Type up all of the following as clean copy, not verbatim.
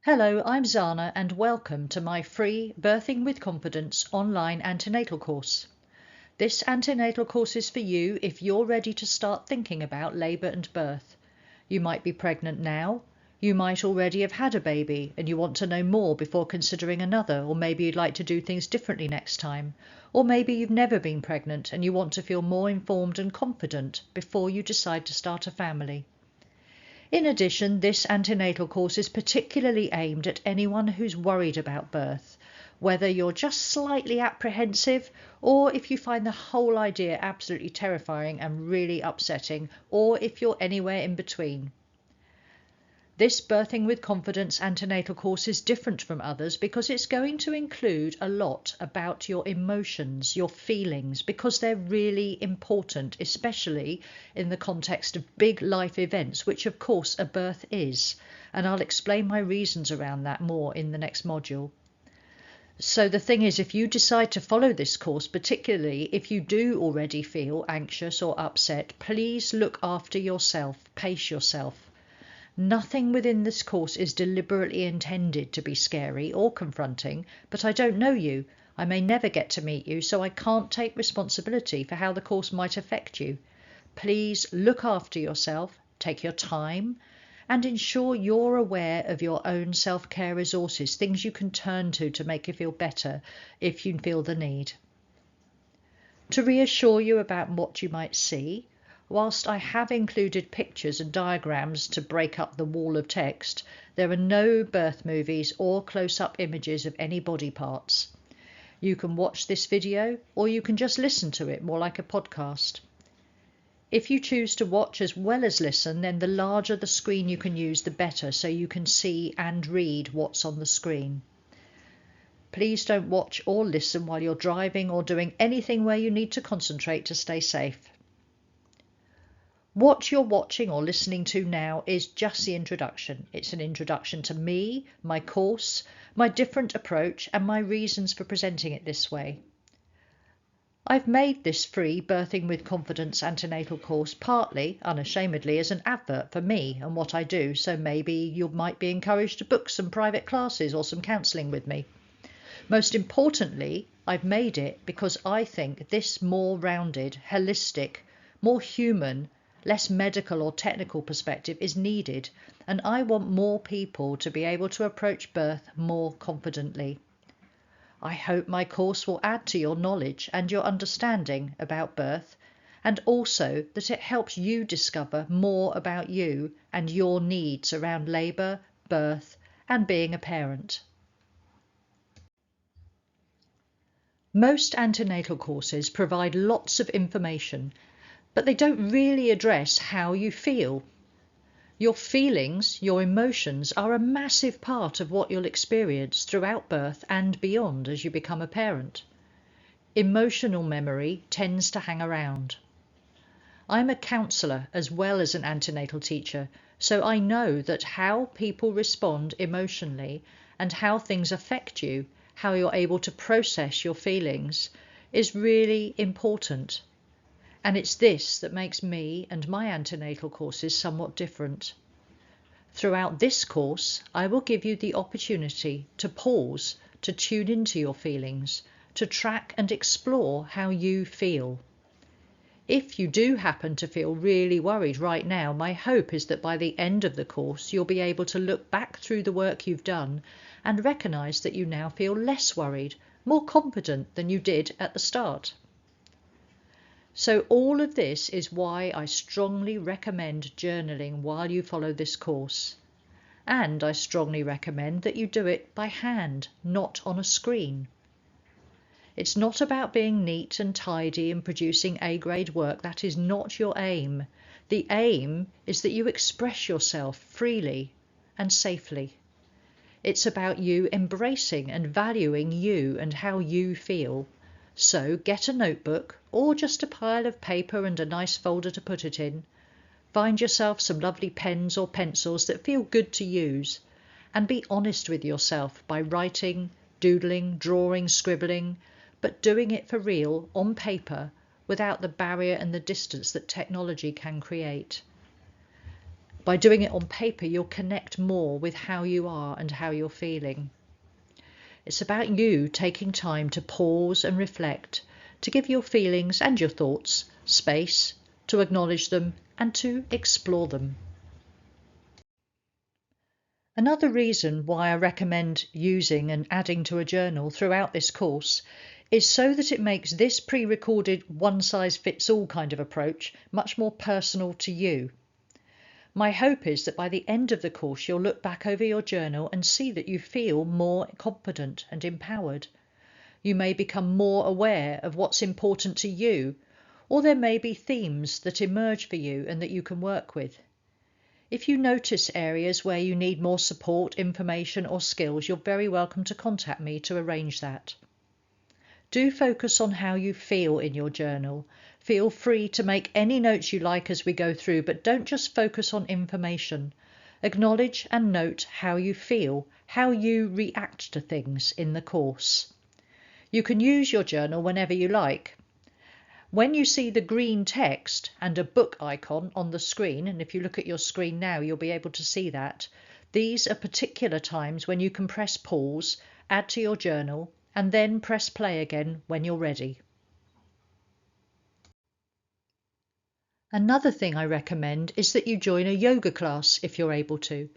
Hello, I'm Zana and welcome to my free Birthing with Confidence online antenatal course. This antenatal course is for you if you're ready to start thinking about labour and birth. You might be pregnant now, you might already have had a baby and you want to know more before considering another, or maybe you'd like to do things differently next time, or maybe you've never been pregnant and you want to feel more informed and confident before you decide to start a family. In addition, this antenatal course is particularly aimed at anyone who's worried about birth, whether you're just slightly apprehensive or if you find the whole idea absolutely terrifying and really upsetting, or if you're anywhere in between. This Birthing with Confidence antenatal course is different from others because it's going to include a lot about your emotions, your feelings, because they're really important, especially in the context of big life events, which of course a birth is. And I'll explain my reasons around that more in the next module. So the thing is, if you decide to follow this course, particularly if you do already feel anxious or upset, please look after yourself, pace yourself. Nothing within this course is deliberately intended to be scary or confronting, but I don't know you. I may never get to meet you, so I can't take responsibility for how the course might affect you. Please look after yourself, take your time, and ensure you're aware of your own self-care resources, things you can turn to make you feel better if you feel the need. To reassure you about what you might see, whilst I have included pictures and diagrams to break up the wall of text, there are no birth movies or close-up images of any body parts. You can watch this video or you can just listen to it more like a podcast. If you choose to watch as well as listen, then the larger the screen you can use, the better, so you can see and read what's on the screen. Please don't watch or listen while you're driving or doing anything where you need to concentrate to stay safe. What you're watching or listening to now is just the introduction. It's an introduction to me, my course, my different approach, and my reasons for presenting it this way. I've made this free Birthing with Confidence antenatal course partly, unashamedly, as an advert for me and what I do, so maybe you might be encouraged to book some private classes or some counselling with me. Most importantly, I've made it because I think this more rounded, holistic, more human, less medical or technical perspective is needed, and I want more people to be able to approach birth more confidently. I hope my course will add to your knowledge and your understanding about birth, and also that it helps you discover more about you and your needs around labour, birth, and being a parent. Most antenatal courses provide lots of information, but they don't really address how you feel. Your feelings, your emotions, are a massive part of what you'll experience throughout birth and beyond as you become a parent. Emotional memory tends to hang around. I'm a counsellor as well as an antenatal teacher, so I know that how people respond emotionally and how things affect you, how you're able to process your feelings, is really important. And it's this that makes me and my antenatal courses somewhat different. Throughout this course, I will give you the opportunity to pause, to tune into your feelings, to track and explore how you feel. If you do happen to feel really worried right now, my hope is that by the end of the course, you'll be able to look back through the work you've done and recognise that you now feel less worried, more confident than you did at the start. So all of this is why I strongly recommend journaling while you follow this course. And I strongly recommend that you do it by hand, not on a screen. It's not about being neat and tidy and producing A-grade work. That is not your aim. The aim is that you express yourself freely and safely. It's about you embracing and valuing you and how you feel. So get a notebook or just a pile of paper and a nice folder to put it in. Find yourself some lovely pens or pencils that feel good to use, and be honest with yourself by writing, doodling, drawing, scribbling, but doing it for real on paper without the barrier and the distance that technology can create. By doing it on paper, you'll connect more with how you are and how you're feeling. It's about you taking time to pause and reflect, to give your feelings and your thoughts space, to acknowledge them and to explore them. Another reason why I recommend using and adding to a journal throughout this course is so that it makes this pre-recorded one-size-fits-all kind of approach much more personal to you. My hope is that by the end of the course you'll look back over your journal and see that you feel more confident and empowered. You may become more aware of what's important to you, or there may be themes that emerge for you and that you can work with. If you notice areas where you need more support, information or skills, you're very welcome to contact me to arrange that. Do focus on how you feel in your journal. Feel free to make any notes you like as we go through, but don't just focus on information. Acknowledge and note how you feel, how you react to things in the course. You can use your journal whenever you like. When you see the green text and a book icon on the screen, and if you look at your screen now, you'll be able to see that, these are particular times when you can press pause, add to your journal, and then press play again when you're ready. Another thing I recommend is that you join a yoga class if you're able to.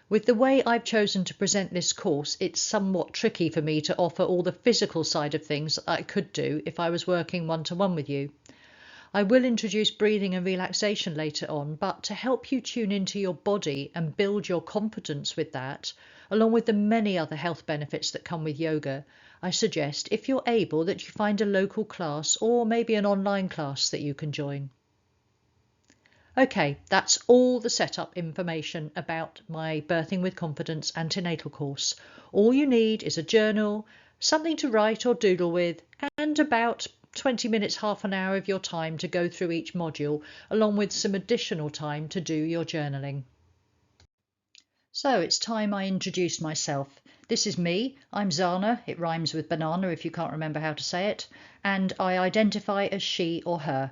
With the way I've chosen to present this course, it's somewhat tricky for me to offer all the physical side of things that I could do if I was working one-to-one with you. I will introduce breathing and relaxation later on, but to help you tune into your body and build your confidence with that, along with the many other health benefits that come with yoga, I suggest, if you're able, that you find a local class or maybe an online class that you can join. Okay, that's all the setup information about my Birthing with Confidence antenatal course. All you need is a journal, something to write or doodle with, and about 20 minutes, half an hour of your time to go through each module, along with some additional time to do your journaling. So it's time I introduced myself. This is me. I'm Zana, it rhymes with banana if you can't remember how to say it, and I identify as she or her.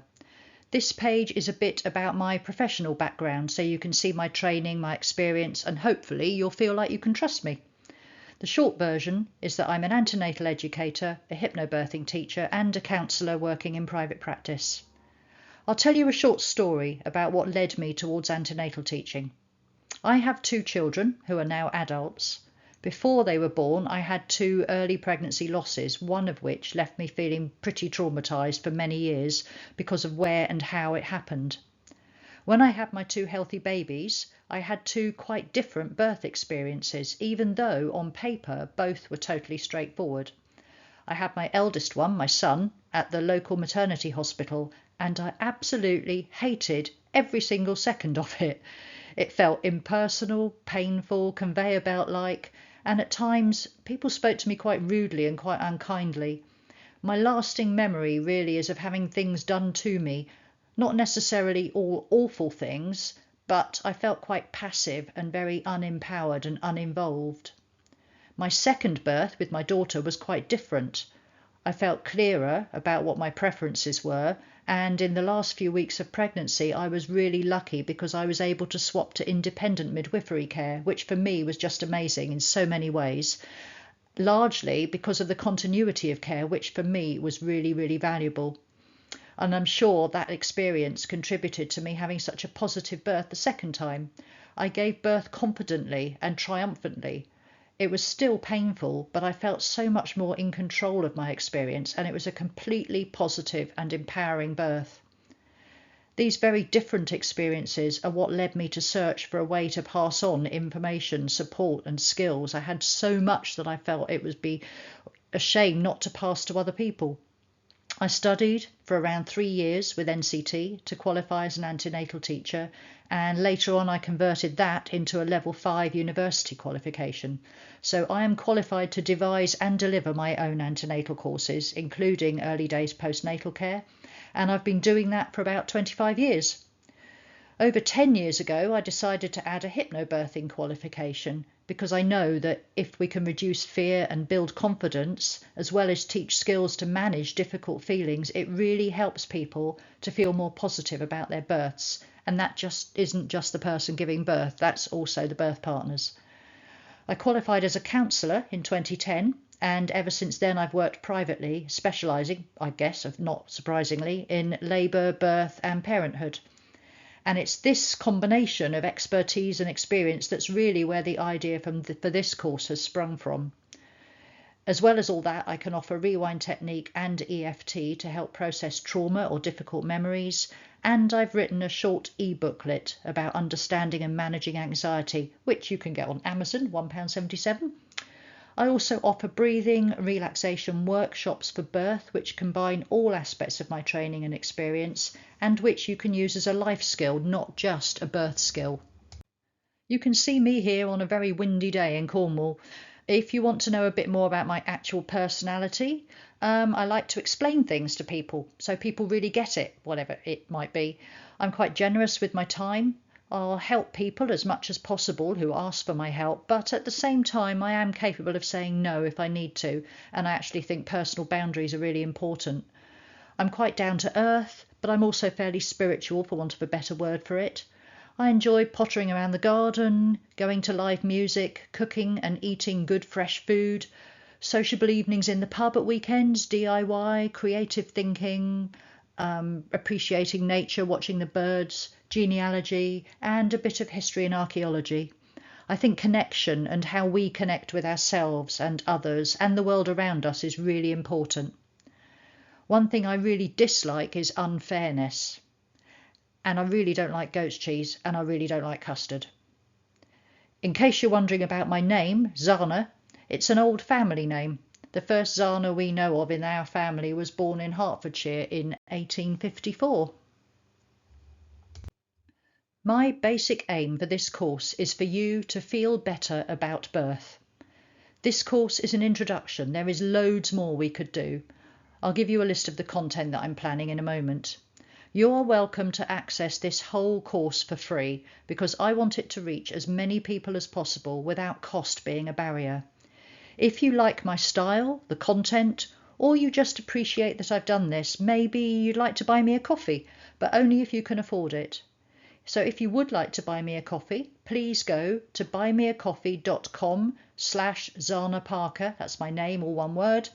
This page is a bit about my professional background, so you can see my training, my experience, and hopefully you'll feel like you can trust me. The short version is that I'm an antenatal educator, a hypnobirthing teacher, and a counsellor working in private practice. I'll tell you a short story about what led me towards antenatal teaching. I have 2 children who are now adults. Before they were born, I had 2 early pregnancy losses, one of which left me feeling pretty traumatised for many years because of where and how it happened. When I had my 2 healthy babies, I had 2 quite different birth experiences, even though on paper both were totally straightforward. I had my eldest one, my son, at the local maternity hospital, and I absolutely hated every single second of it. It felt impersonal, painful, conveyor belt-like, and at times people spoke to me quite rudely and quite unkindly. My lasting memory really is of having things done to me, not necessarily all awful things, but I felt quite passive and very unempowered and uninvolved. My second birth with my daughter was quite different. I felt clearer about what my preferences were, and in the last few weeks of pregnancy I was really lucky because I was able to swap to independent midwifery care, which for me was just amazing in so many ways, largely because of the continuity of care, which for me was really, really valuable. And I'm sure that experience contributed to me having such a positive birth the second time. I gave birth confidently and triumphantly. It was still painful, but I felt so much more in control of my experience, and it was a completely positive and empowering birth. These very different experiences are what led me to search for a way to pass on information, support and skills. I had so much that I felt it would be a shame not to pass to other people. I studied for around 3 years with NCT to qualify as an antenatal teacher, and later on I converted that into a level 5 university qualification. So I am qualified to devise and deliver my own antenatal courses, including early days postnatal care, and I've been doing that for about 25 years. Over 10 years ago, I decided to add a hypnobirthing qualification because I know that if we can reduce fear and build confidence, as well as teach skills to manage difficult feelings, it really helps people to feel more positive about their births. And that just isn't just the person giving birth, that's also the birth partners. I qualified as a counsellor in 2010, and ever since then I've worked privately, specialising, I guess, not surprisingly, in labour, birth and parenthood. And it's this combination of expertise and experience that's really where the idea for this course has sprung from. As well as all that, I can offer rewind technique and EFT to help process trauma or difficult memories, and I've written a short e-booklet about understanding and managing anxiety, which you can get on Amazon, £1.77. I also offer breathing relaxation workshops for birth, which combine all aspects of my training and experience, and which you can use as a life skill, not just a birth skill. You can see me here on a very windy day in Cornwall. If you want to know a bit more about my actual personality, I like to explain things to people so people really get it, whatever it might be. I'm quite generous with my time. I'll help people as much as possible who ask for my help, but at the same time I am capable of saying no if I need to, and I actually think personal boundaries are really important. I'm quite down to earth, but I'm also fairly spiritual, for want of a better word for it. I enjoy pottering around the garden, going to live music, cooking and eating good fresh food, sociable evenings in the pub at weekends, DIY, creative thinking, appreciating nature, watching the birds, genealogy, and a bit of history and archaeology. I think connection and how we connect with ourselves and others and the world around us is really important. One thing I really dislike is unfairness. And I really don't like goat's cheese, and I really don't like custard. In case you're wondering about my name, Zana, it's an old family name. The first Zana we know of in our family was born in Hertfordshire in 1854. My basic aim for this course is for you to feel better about birth. This course is an introduction. There is loads more we could do. I'll give you a list of the content that I'm planning in a moment. You're welcome to access this whole course for free because I want it to reach as many people as possible without cost being a barrier. If you like my style, the content, or you just appreciate that I've done this, maybe you'd like to buy me a coffee, but only if you can afford it. So if you would like to buy me a coffee, please go to buymeacoffee.com/Zana Parker. That's my name, all one word.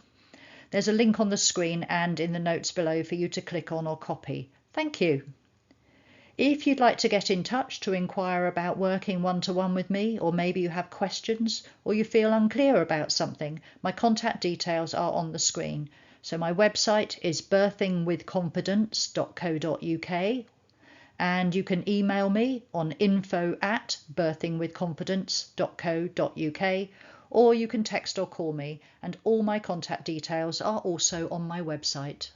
There's a link on the screen and in the notes below for you to click on or copy. Thank you. If you'd like to get in touch to inquire about working one-to-one with me, or maybe you have questions or you feel unclear about something, my contact details are on the screen. So my website is birthingwithconfidence.co.uk, and you can email me on info@birthingwithconfidence.co.uk, or you can text or call me, and all my contact details are also on my website.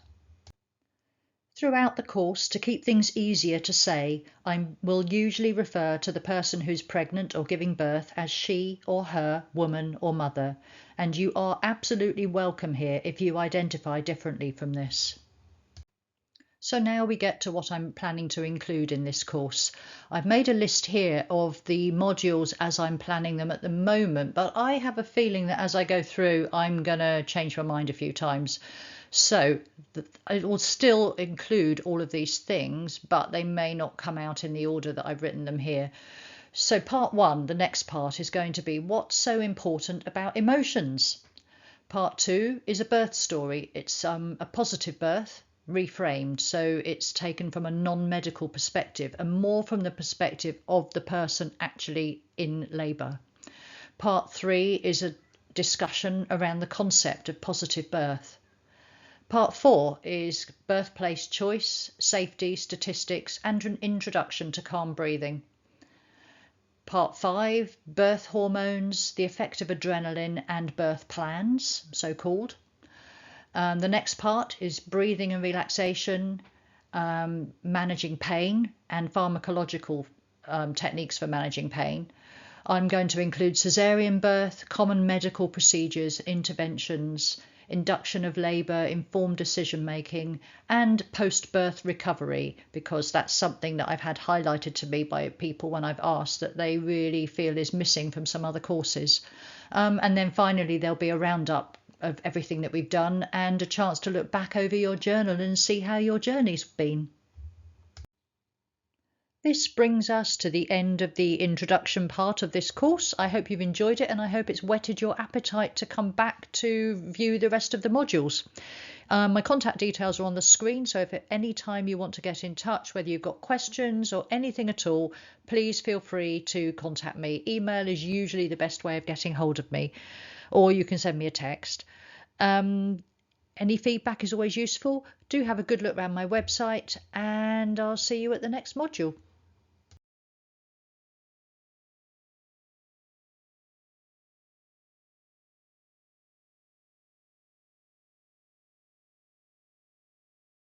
Throughout the course, to keep things easier to say, I will usually refer to the person who's pregnant or giving birth as she or her, woman or mother, and you are absolutely welcome here if you identify differently from this. So now we get to what I'm planning to include in this course. I've made a list here of the modules as I'm planning them at the moment, but I have a feeling that as I go through, I'm going to change my mind a few times. So it will still include all of these things, but they may not come out in the order that I've written them here. So part one, the next part, is going to be what's so important about emotions. Part two is a birth story. It's a positive birth, reframed, so it's taken from a non-medical perspective and more from the perspective of the person actually in labour. Part three is a discussion around the concept of positive birth. Part four is birthplace choice, safety, statistics, and an introduction to calm breathing. Part five, birth hormones, the effect of adrenaline and birth plans, so called. The next part is breathing and relaxation, managing pain and pharmacological techniques for managing pain. I'm going to include caesarean birth, common medical procedures, interventions, induction of labour, informed decision making, and post-birth recovery, because that's something that I've had highlighted to me by people when I've asked that they really feel is missing from some other courses. And then finally there'll be a roundup of everything that we've done and a chance to look back over your journal and see how your journey's been. This brings us to the end of the introduction part of this course. I hope you've enjoyed it, and I hope it's whetted your appetite to come back to view the rest of the modules. My contact details are on the screen, so if at any time you want to get in touch, whether you've got questions or anything at all, please feel free to contact me. Email is usually the best way of getting hold of me, or you can send me a text. Any feedback is always useful. Do have a good look around my website, and I'll see you at the next module.